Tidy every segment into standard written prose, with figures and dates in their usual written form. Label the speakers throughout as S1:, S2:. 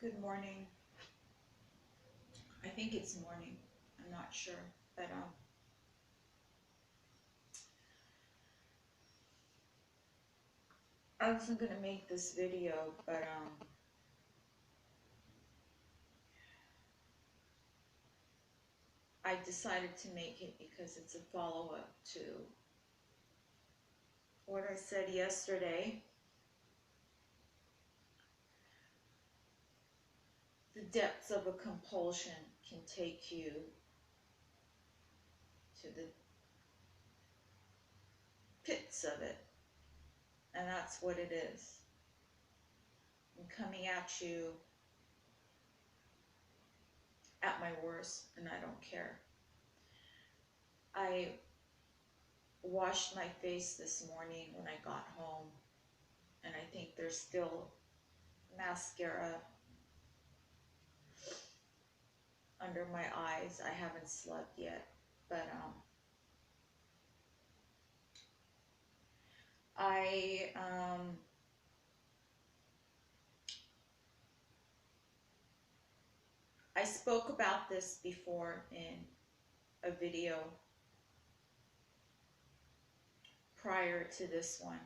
S1: Good morning. I think it's morning. I'm not sure, but I wasn't gonna make this video, but I decided to make it because it's a follow-up to what I said yesterday. The depths of a compulsion can take you to the pits of it, and that's what it is. I'm coming at you at my worst, and I don't care. I washed my face this morning when I got home, and I think there's still mascara under my eyes. I haven't slept yet, but I spoke about this before in a video prior to this one.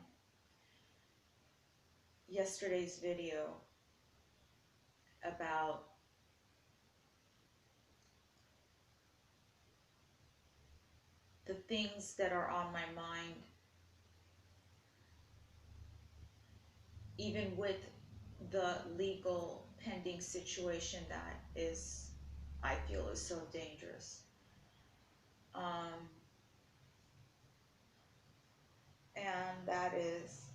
S1: Yesterday's video about the things that are on my mind, even with the legal pending situation that is, I feel, is so dangerous. And that is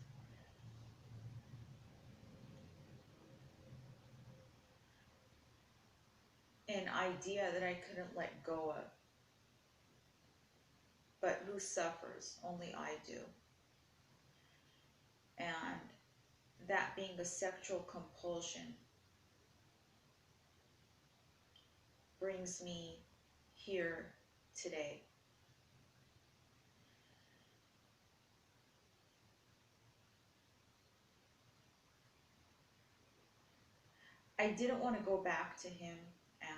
S1: an idea that I couldn't let go of. But who suffers? Only I do. And that being the sexual compulsion brings me here today. I didn't want to go back to him, and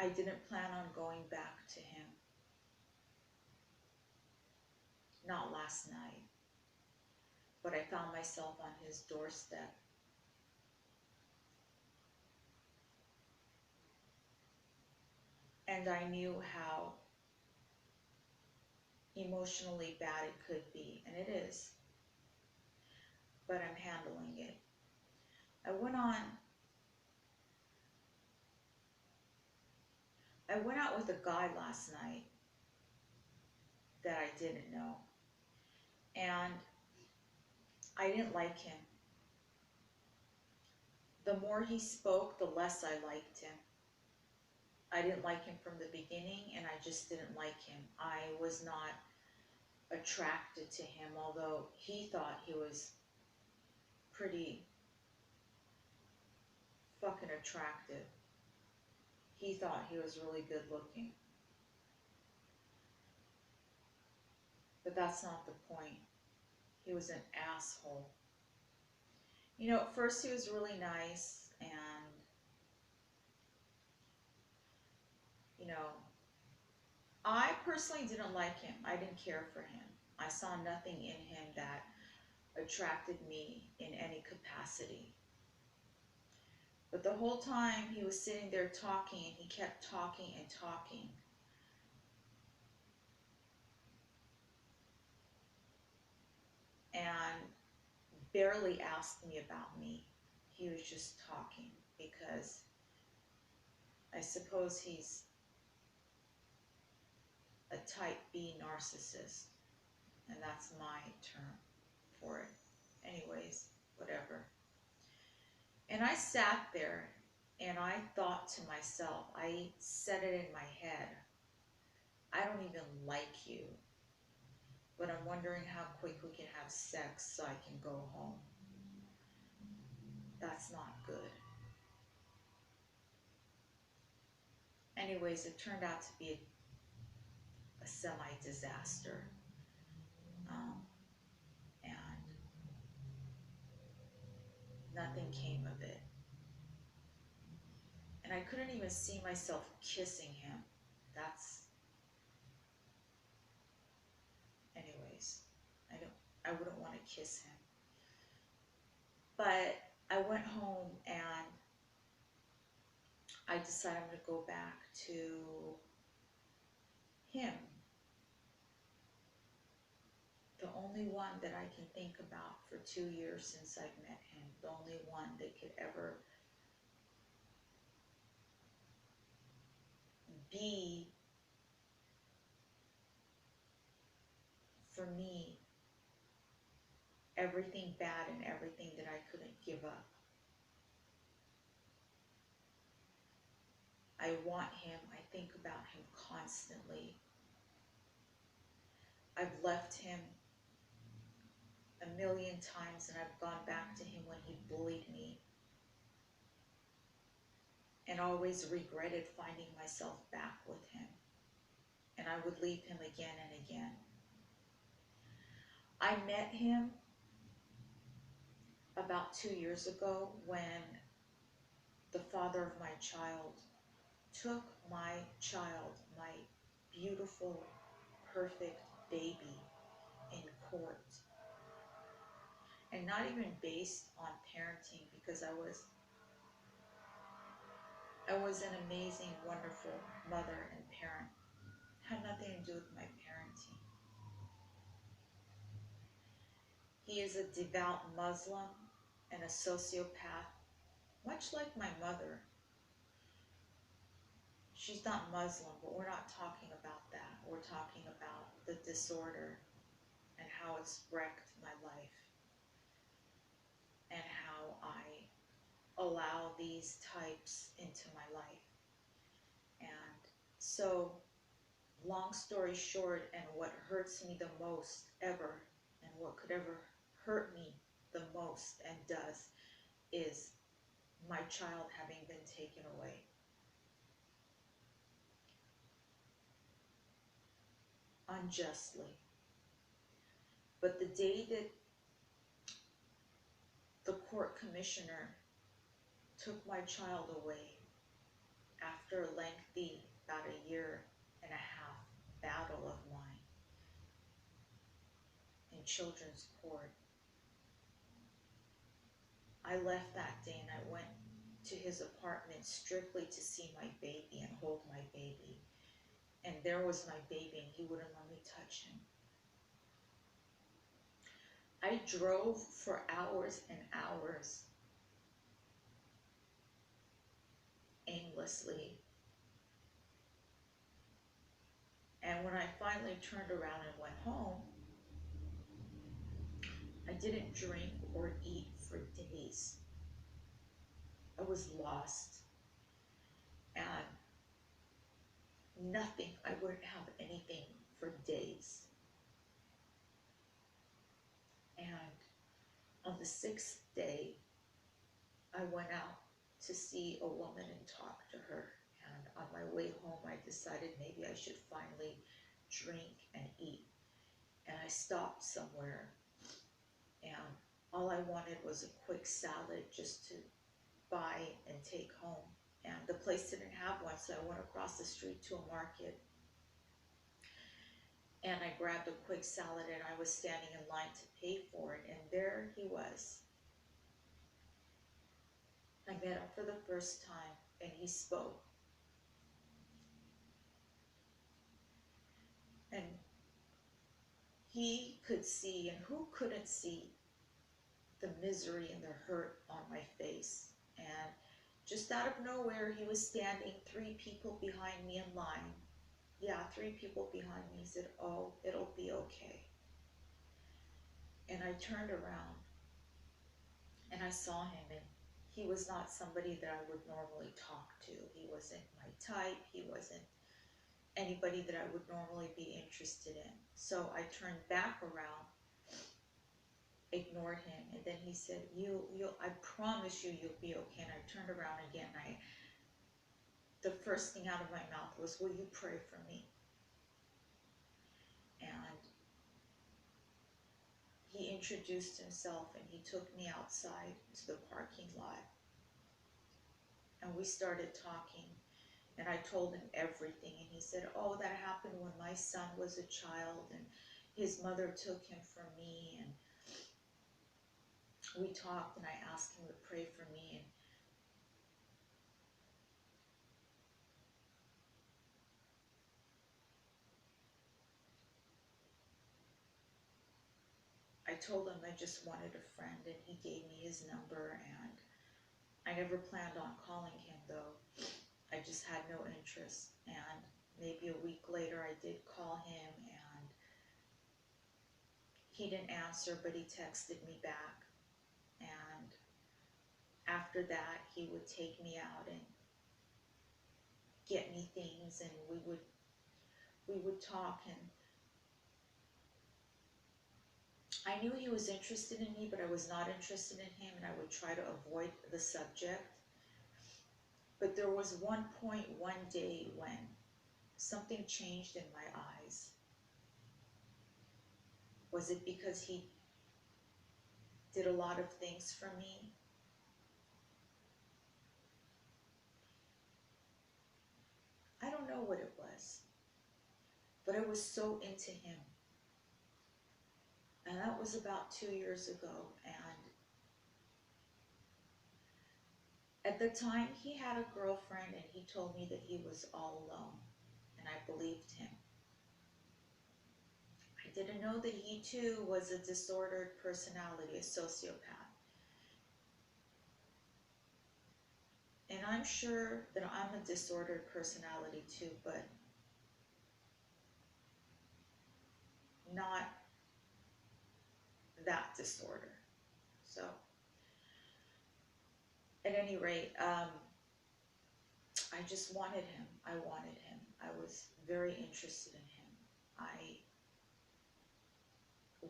S1: I didn't plan on going back to him. Not last night, but I found myself on his doorstep. And I knew how emotionally bad it could be, and it is. But I'm handling it. I went out with a guy last night that I didn't know, and I didn't like him. The more he spoke, the less I liked him. I didn't like him from the beginning, and I just didn't like him. I was not attracted to him, although he thought he was pretty fucking attractive. He thought he was really good looking. But that's not the point. He was an asshole. You know, at first he was really nice, and, you know, I personally didn't like him. I didn't care for him. I saw nothing in him that attracted me in any capacity. But the whole time he was sitting there talking, and he kept talking and talking. And barely asked me about me. He was just talking because I suppose he's a type B narcissist, and that's my term for it. Anyways, whatever. And I sat there and I thought to myself, I said it in my head, I don't even like you, but I'm wondering how quick we can have sex so I can go home. That's not good. Anyways, it turned out to be a semi-disaster. And Nothing came of it. And I couldn't even see myself kissing him. Anyways, I wouldn't want to kiss him. But I went home and I decided I'm going to go back to him. The only one that I can think about for 2 years since I've met him. The only one that could ever be, for me, everything bad and everything that I couldn't give up. I want him. I think about him constantly. I've left him a million times, and I've gone back to him when he bullied me, and always regretted finding myself back with him. And I would leave him again and again. I met him about 2 years ago when the father of my child took my child, my beautiful, perfect baby, in court. And not even based on parenting, because I was an amazing, wonderful mother and parent. It had nothing to do with my parenting. He is a devout Muslim and a sociopath, much like my mother. She's not Muslim, but we're not talking about that. We're talking about the disorder and how it's wrecked my life, and how I allow these types into my life. And so, long story short, and what hurts me the most ever, and what could ever hurt me the most and does, is my child having been taken away. Unjustly. But the day that the court commissioner took my child away, after a lengthy, about 1.5 years battle of mine in children's court, I left that day and I went to his apartment strictly to see my baby and hold my baby. And there was my baby, and he wouldn't let me touch him. I drove for hours and hours aimlessly. And when I finally turned around and went home, I didn't drink or eat for days. I was lost. And nothing. I wouldn't have anything for days. And on the 6th day, I went out to see a woman and talk to her. And on my way home, I decided maybe I should finally drink and eat. And I stopped somewhere, and all I wanted was a quick salad just to buy and take home. And the place didn't have one, so I went across the street to a market, and I grabbed a quick salad, and I was standing in line to pay for it, and there he was. I met him for the first time, and he spoke. And he could see, and who couldn't see, the misery and the hurt on my face. And just out of nowhere, he was standing 3 people behind me in line. Yeah, 3 people behind me. He said, "Oh, it'll be okay." And I turned around and I saw him, and he was not somebody that I would normally talk to. He wasn't my type. He wasn't anybody that I would normally be interested in. So I turned back around, ignored him, and then he said, I promise you'll be okay. And I turned around again, and the first thing out of my mouth was, "Will you pray for me?" And he introduced himself and he took me outside to the parking lot. And we started talking. And I told him everything. And he said, oh, that happened when my son was a child. And his mother took him from me. And we talked and I asked him to pray for me. And I told him I just wanted a friend, and he gave me his number, and I never planned on calling him though. I just had no interest, and maybe a week later I did call him, and he didn't answer, but he texted me back, and after that he would take me out and get me things, and we would talk, and I knew he was interested in me, but I was not interested in him, and I would try to avoid the subject. But there was one point, one day, when something changed in my eyes. Was it because he did a lot of things for me? I don't know what it was, but I was so into him. And that was about 2 years ago, and at the time he had a girlfriend, and he told me that he was all alone, and I believed him. I didn't know that he too was a disordered personality, a sociopath. And I'm sure that I'm a disordered personality too, but not that disorder. So at any rate, I just wanted him. I wanted him. I was very interested in him. I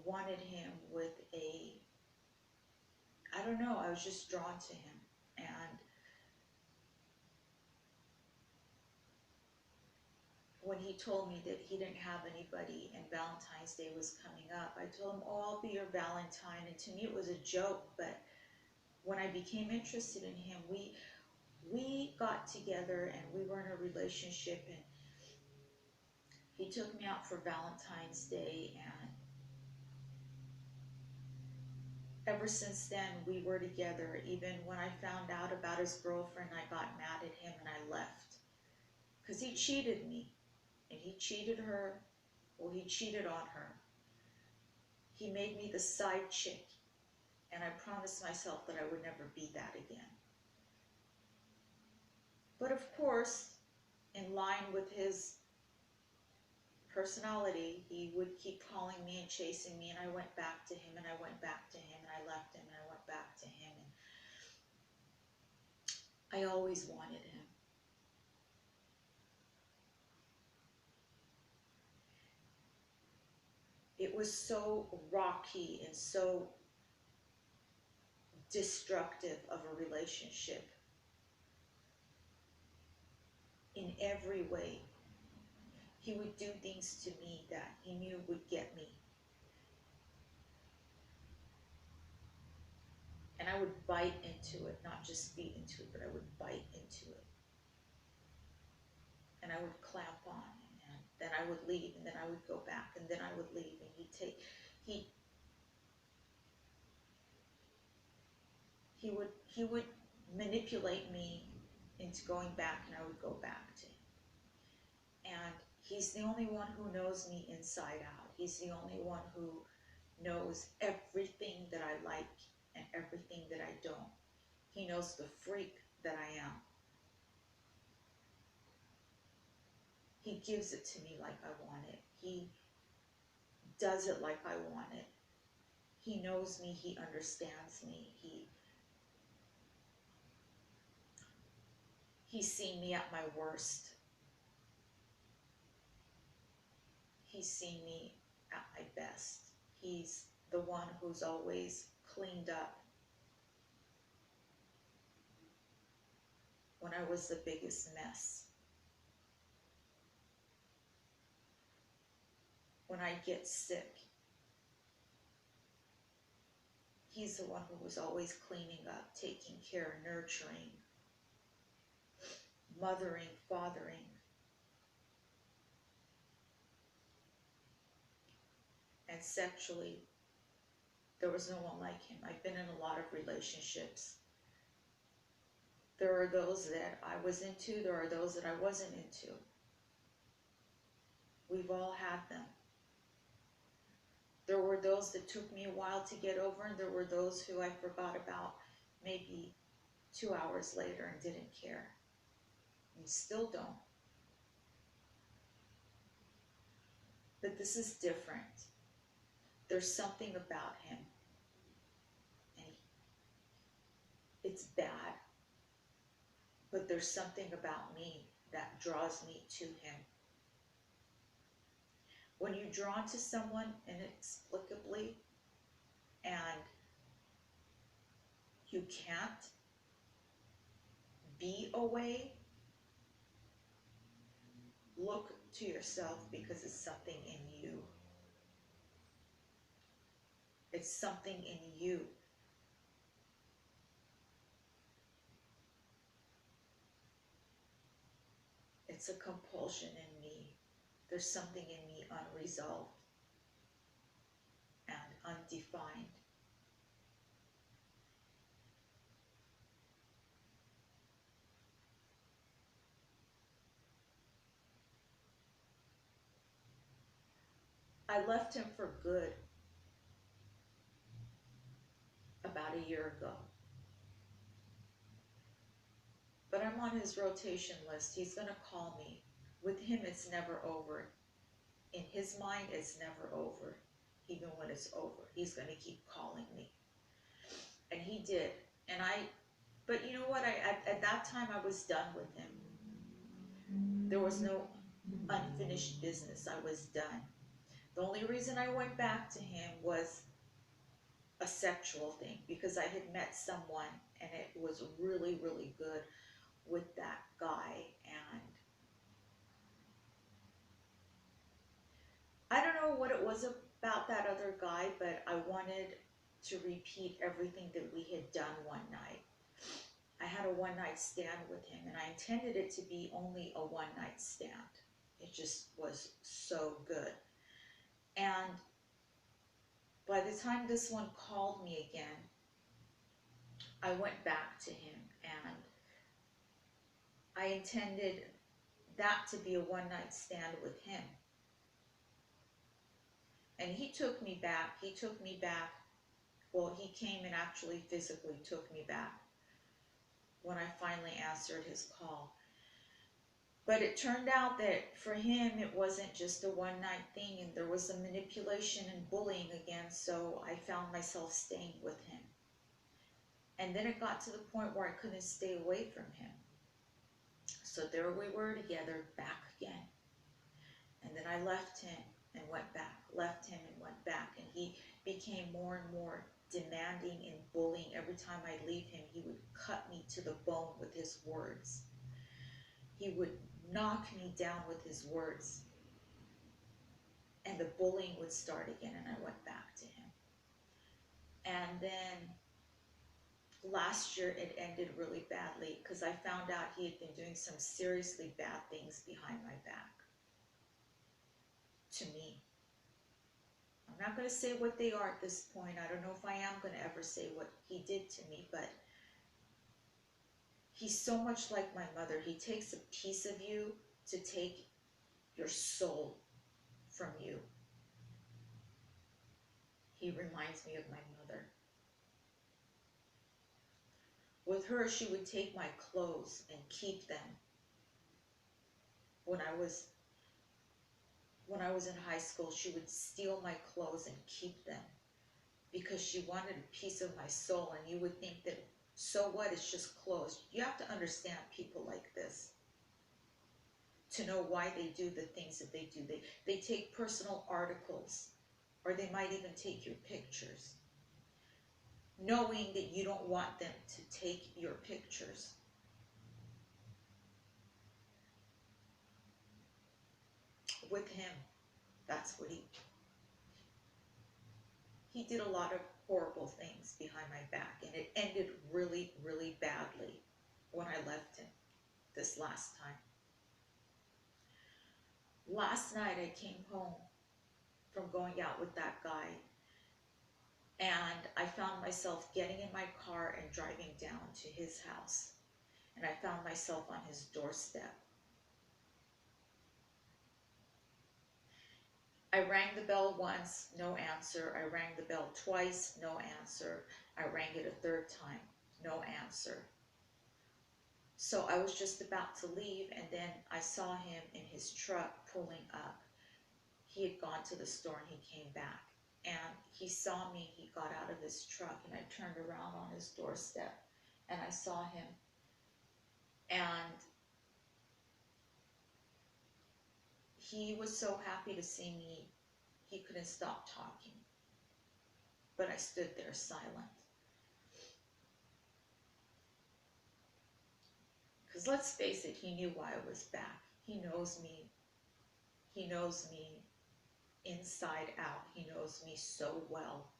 S1: wanted him with I don't know, I was just drawn to him. And when he told me that he didn't have anybody and Valentine's Day was coming up, I told him, oh, I'll be your Valentine. And to me it was a joke, but when I became interested in him, we got together and we were in a relationship, and he took me out for Valentine's Day, and ever since then we were together. Even when I found out about his girlfriend, I got mad at him and I left. Because he cheated me, and he cheated her, well, he cheated on her. He made me the side chick, and I promised myself that I would never be that again. But of course, in line with his personality, he would keep calling me and chasing me, and I went back to him, and I went back to him, and I left him, and I went back to him, and I always wanted him. It was so rocky and so destructive of a relationship in every way. He would do things to me that he knew would get me. And I would bite into it, not just feed into it, but I would bite into it. And I would clamp on, and then I would leave, and then I would go back, and then I would leave, and he would manipulate me into going back, and I would go back to him. And he's the only one who knows me inside out. He's the only one who knows everything that I like and everything that I don't. He knows the freak that I am. He gives it to me like I want it. He does it like I want it. He knows me. He understands me. He's seen me at my worst. He's seen me at my best. He's the one who's always cleaned up when I was the biggest mess. When I get sick, he's the one who was always cleaning up, taking care, nurturing, mothering, fathering. And sexually, there was no one like him. I've been in a lot of relationships. There are those that I was into, there are those that I wasn't into. We've all had them. There were those that took me a while to get over, and there were those who I forgot about maybe 2 hours later and didn't care. And still don't. But this is different. There's something about him. And it's bad. But there's something about me that draws me to him. When you're drawn to someone inexplicably and you can't be away, look to yourself, because it's something in you. It's something in you. It's a compulsion in me. There's something in me unresolved and undefined. I left him for good about a year ago. But I'm on his rotation list. He's going to call me. With him, it's never over. In his mind, it's never over. Even when it's over, he's going to keep calling me. And he did. But you know what? At that time, I was done with him. There was no unfinished business. I was done. The only reason I went back to him was a sexual thing, because I had met someone and it was really, really good with that guy. And I don't know what it was about that other guy, but I wanted to repeat everything that we had done one night. I had a one-night stand with him, and I intended it to be only a one-night stand. It just was so good. And by the time this one called me again, I went back to him, and I intended that to be a one-night stand with him. And he took me back. Well, he came and actually physically took me back when I finally answered his call. But it turned out that for him, it wasn't just a one-night thing, and there was a manipulation and bullying again, so I found myself staying with him. And then it got to the point where I couldn't stay away from him. So there we were together, back again. And then I left him and went back, left him and went back, and he became more and more demanding and bullying. Every time I leave him, he would cut me to the bone with his words. He would knock me down with his words, and the bullying would start again, and I went back to him. And then last year it ended really badly, because I found out he had been doing some seriously bad things behind my back to me. I'm not going to say what they are at this point. I don't know if I am going to ever say what he did to me, but he's so much like my mother. He takes a piece of you to take your soul from you. He reminds me of my mother. With her, she would take my clothes and keep them. When I was in high school, she would steal my clothes and keep them because she wanted a piece of my soul. And you would think that, so what, it's just clothes. You have to understand people like this to know why they do the things that they do. They take personal articles, or they might even take your pictures, knowing that you don't want them to take your pictures. With him, that's what he... he did a lot of horrible things behind my back, and it ended really, really badly when I left him this last time. Last night I came home from going out with that guy, and I found myself getting in my car and driving down to his house, and I found myself on his doorstep. I rang the bell once, no answer. I rang the bell twice, no answer. I rang it a third time, no answer. So I was just about to leave, and then I saw him in his truck pulling up. He had gone to the store and he came back. And he saw me, he got out of his truck, and I turned around on his doorstep and I saw him. And he was so happy to see me, he couldn't stop talking. But I stood there silent. Because let's face it, he knew why I was back. He knows me. He knows me inside out. He knows me so well.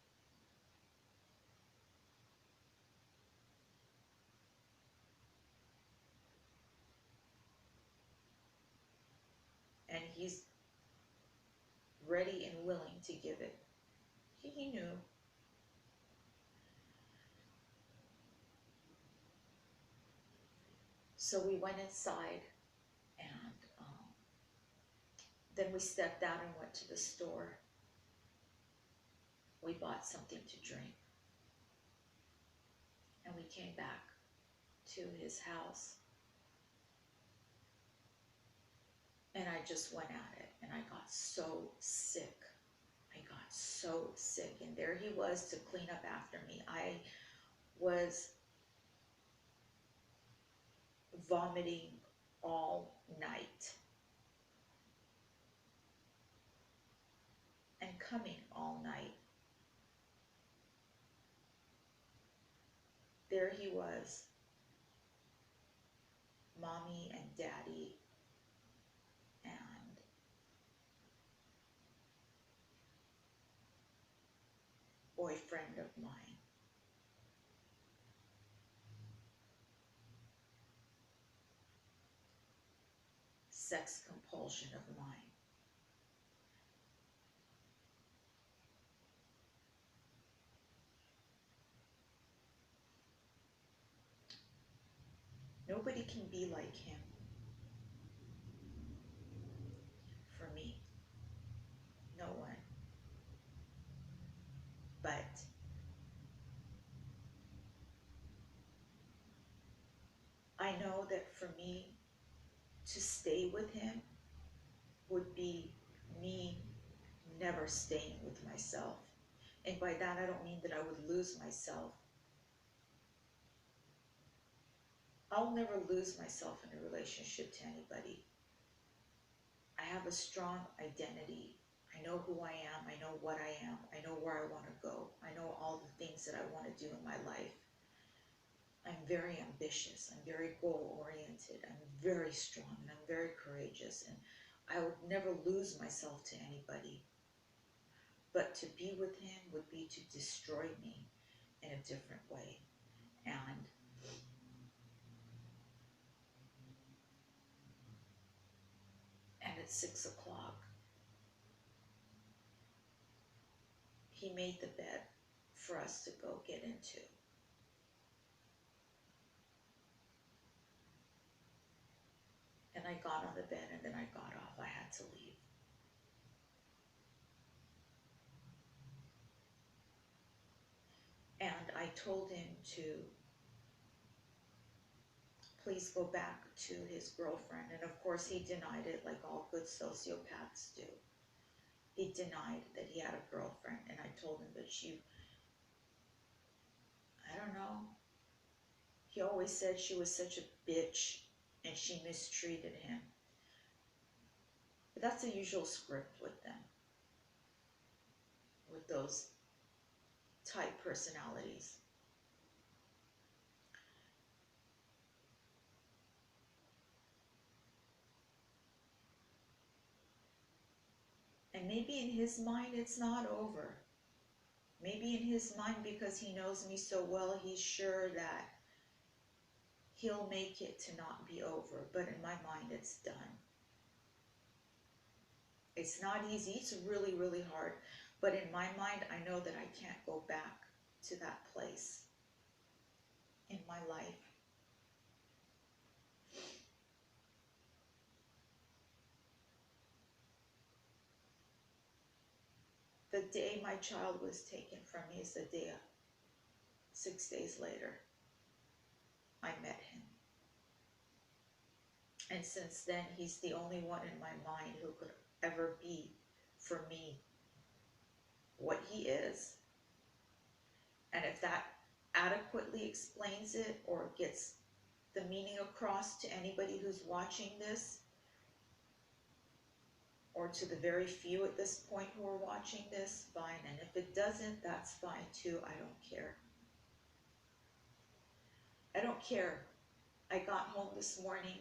S1: And he's ready and willing to give it. He knew. So we went inside, and then we stepped out and went to the store. We bought something to drink. And we came back to his house. And I just went at it, and I got so sick. I got so sick, and there he was to clean up after me. I was vomiting all night and coming all night. There he was, mommy and daddy, and boyfriend of mine. Sex compulsion of mine. Nobody can be like him. For me. No one. But I know that for me to stay with him would be me never staying with myself. And by that I don't mean that I would lose myself. I'll never lose myself in a relationship to anybody. I have a strong identity. I know who I am. I know what I am. I know where I want to go. I know all the things that I want to do in my life. I'm very ambitious. I'm very goal-oriented. I'm very strong, and I'm very courageous. And I would never lose myself to anybody. But to be with him would be to destroy me in a different way. And at 6 o'clock, he made the bed for us to go get into. And I got on the bed, and then I got off. I had to leave. And I told him to please go back to his girlfriend. And of course he denied it, like all good sociopaths do. He denied that he had a girlfriend, and I told him that I don't know. He always said she was such a bitch and she mistreated him. But that's the usual script with them, with those type personalities. And maybe in his mind it's not over. Maybe in his mind, because he knows me so well, he's sure that he'll make it to not be over. But in my mind, it's done. It's not easy. It's really, really hard. But in my mind, I know that I can't go back to that place in my life. The day my child was taken from me is the day, 6 days later, I met him. And since then, he's the only one in my mind who could ever be, for me, what he is. And if that adequately explains it or gets the meaning across to anybody who's watching this, or to the very few at this point who are watching this, fine. And if it doesn't, that's fine too. I don't care. I don't care. I got home this morning.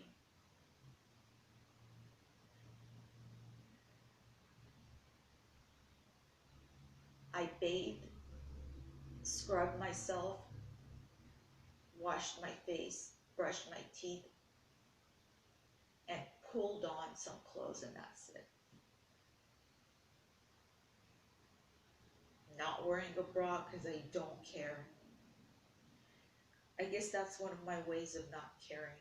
S1: I bathed, scrubbed myself, washed my face, brushed my teeth, and pulled on some clothes, and that's it. Not wearing a bra because I don't care. I guess that's one of my ways of not caring.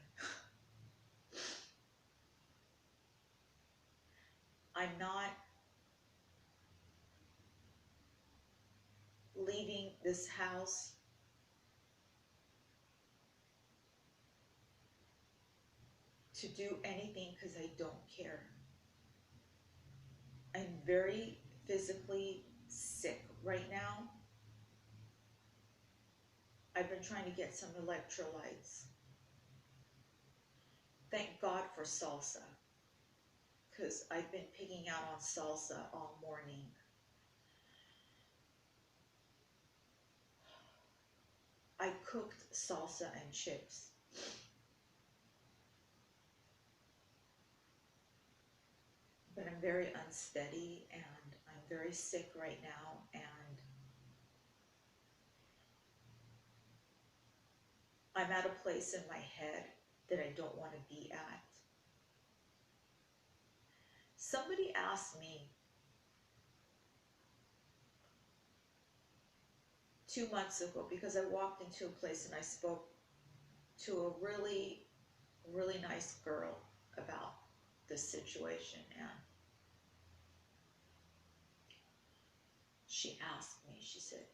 S1: I'm not leaving this house to do anything because I don't care. I'm very physically sick right now. I've been trying to get some electrolytes. Thank God for salsa, because I've been picking out on salsa all morning. I cooked salsa and chips. But I'm very unsteady and I'm very sick right now, and I'm at a place in my head that I don't want to be at. Somebody asked me 2 months ago, because I walked into a place and I spoke to a really, really nice girl about this situation, and she asked me, she said,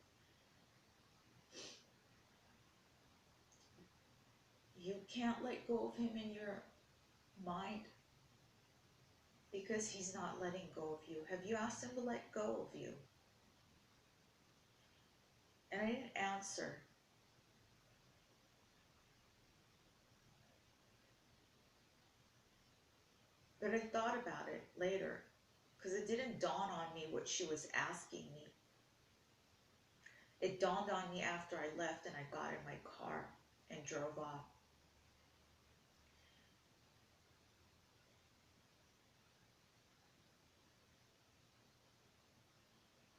S1: you can't let go of him in your mind because he's not letting go of you. Have you asked him to let go of you? And I didn't answer. But I thought about it later, because it didn't dawn on me what she was asking me. It dawned on me after I left and I got in my car and drove off.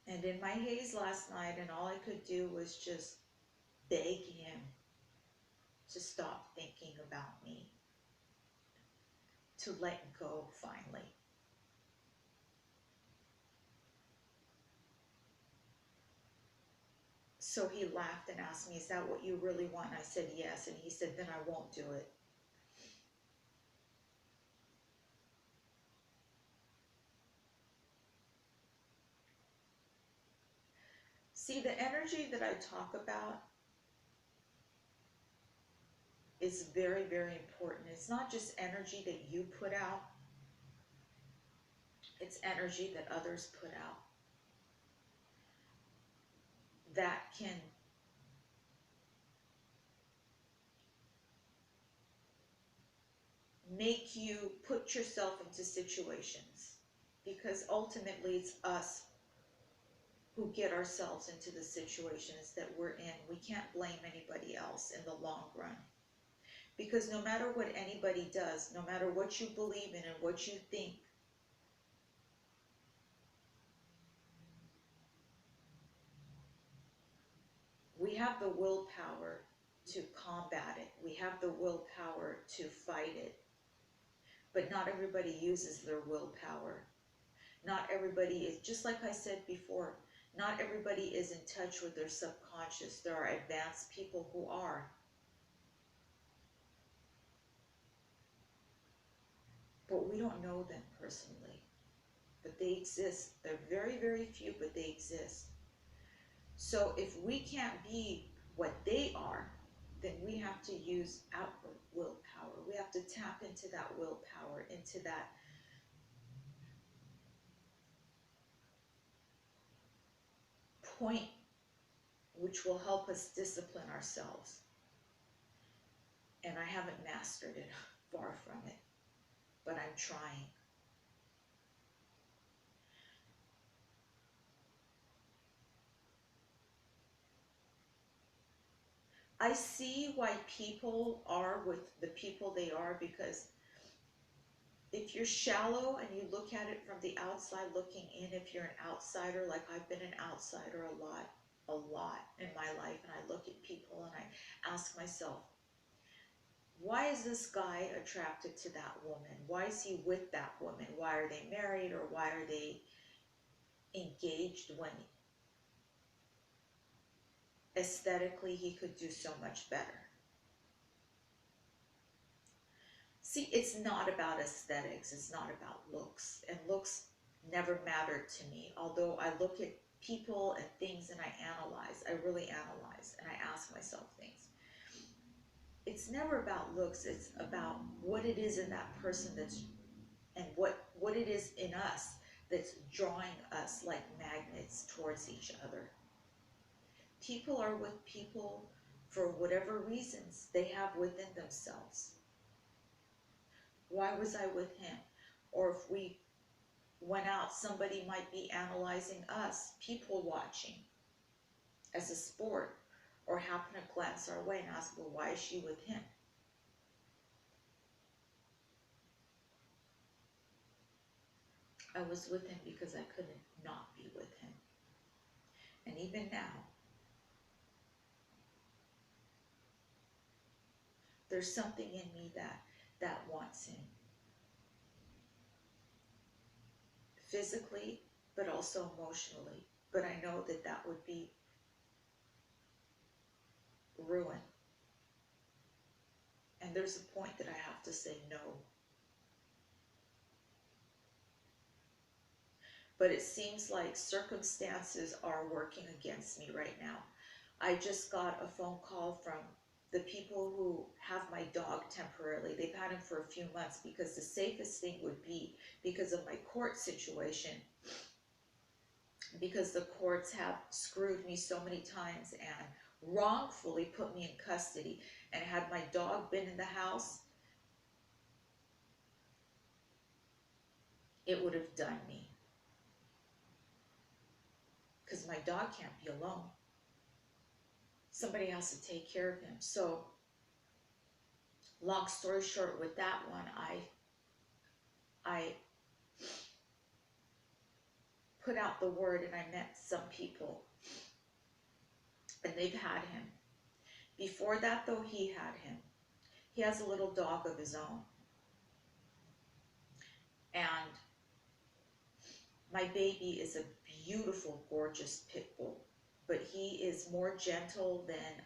S1: And in my haze last night, and all I could do was just beg him to stop thinking about me, to let go finally. So he laughed and asked me, is that what you really want? And I said, yes. And he said, then I won't do it. See, the energy that I talk about is very, very important. It's not just energy that you put out. It's energy that others put out that can make you put yourself into situations, because ultimately it's us who get ourselves into the situations that we're in. We can't blame anybody else in the long run, because no matter what anybody does, no matter what you believe in and what you think, we have the willpower to combat it. We have the willpower to fight it. But not everybody uses their willpower. Not everybody is, just like I said before, not everybody is in touch with their subconscious. There are advanced people who are. But we don't know them personally. But they exist. They're very, very few, but they exist. So if we can't be what they are, then we have to use outward willpower. We have to tap into that willpower, into that point which will help us discipline ourselves. And I haven't mastered it, far from it, but I'm trying. I see why people are with the people they are, because if you're shallow and you look at it from the outside looking in, if you're an outsider, like I've been an outsider a lot in my life, and I look at people and I ask myself, why is this guy attracted to that woman? Why is he with that woman? Why are they married, or why are they engaged when aesthetically he could do so much better? See, it's not about aesthetics. It's not about looks. And looks never mattered to me. Although I look at people and things and I analyze. I really analyze and I ask myself things. It's never about looks. It's about what it is in that person and what it is in us that's drawing us like magnets towards each other. People are with people for whatever reasons they have within themselves. Why was I with him? Or if we went out, somebody might be analyzing us, people watching as a sport, or happen to glance our way and ask, well, why is she with him? I was with him because I couldn't not be with him. And even now, there's something in me that wants him. Physically, but also emotionally. But I know that would be ruin. And there's a point that I have to say no. But it seems like circumstances are working against me right now. I just got a phone call from the people who have my dog temporarily. They've had him for a few months, because the safest thing would be, because of my court situation, because the courts have screwed me so many times and wrongfully put me in custody. And had my dog been in the house, it would have done me. Because my dog can't be alone. Somebody has to take care of him. So, long story short, with that one, I put out the word, and I met some people, and they've had him. Before that, though, he had him. He has a little dog of his own. And my baby is a beautiful, gorgeous pit bull, but he is more gentle than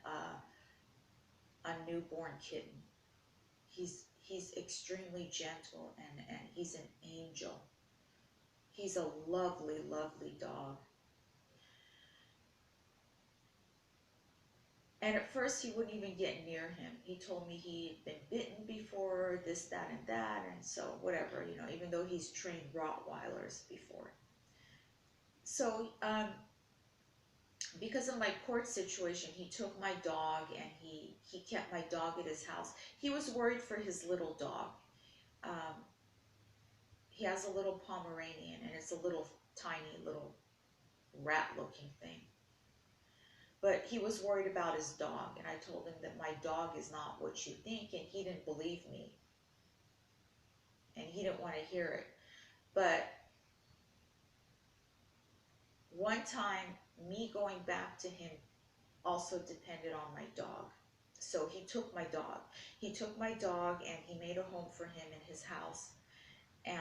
S1: a newborn kitten. He's extremely gentle, and he's an angel. He's a lovely, lovely dog. And at first he wouldn't even get near him. He told me he'd been bitten before, this, that, and that, and so whatever, you know, even though he's trained Rottweilers before. So, because of my court situation, he took my dog, and he kept my dog at his house. He was worried for his little dog. He has a little Pomeranian, and it's a little tiny little rat-looking thing. But he was worried about his dog, and I told him that my dog is not what you think, and he didn't believe me. And he didn't want to hear it. But one time, me going back to him also depended on my dog. So he took my dog. He took my dog and he made a home for him in his house. And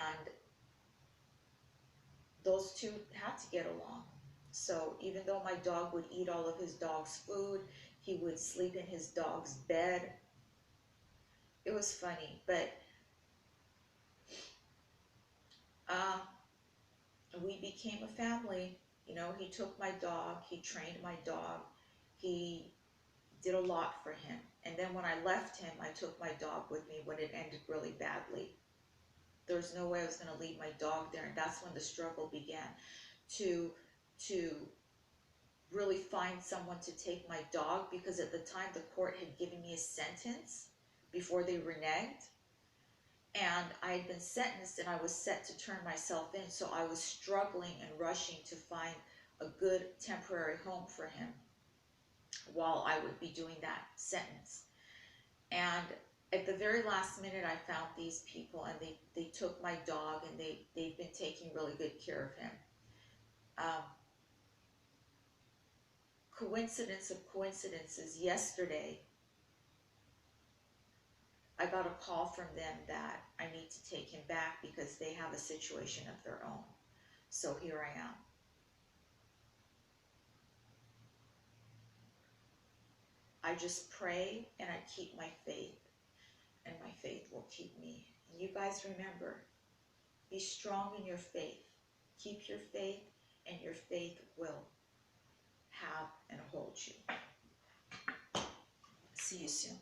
S1: those two had to get along. So even though my dog would eat all of his dog's food, he would sleep in his dog's bed. It was funny, but uh, we became a family. You know, he took my dog, he trained my dog, he did a lot for him. And then when I left him, I took my dog with me when it ended really badly. There was no way I was going to leave my dog there, and that's when the struggle began to to really find someone to take my dog, because at the time the court had given me a sentence before they reneged, and I had been sentenced and I was set to turn myself in, so I was struggling and rushing to find a good temporary home for him while I would be doing that sentence. And at the very last minute, I found these people, and they took my dog, and they've been taking really good care of him. Um, Coincidence of coincidences, yesterday I got a call from them that I need to take him back because they have a situation of their own. So here I am. I just pray and I keep my faith, and my faith will keep me. And you guys remember, be strong in your faith. Keep your faith, and your faith will have and hold you. See you soon.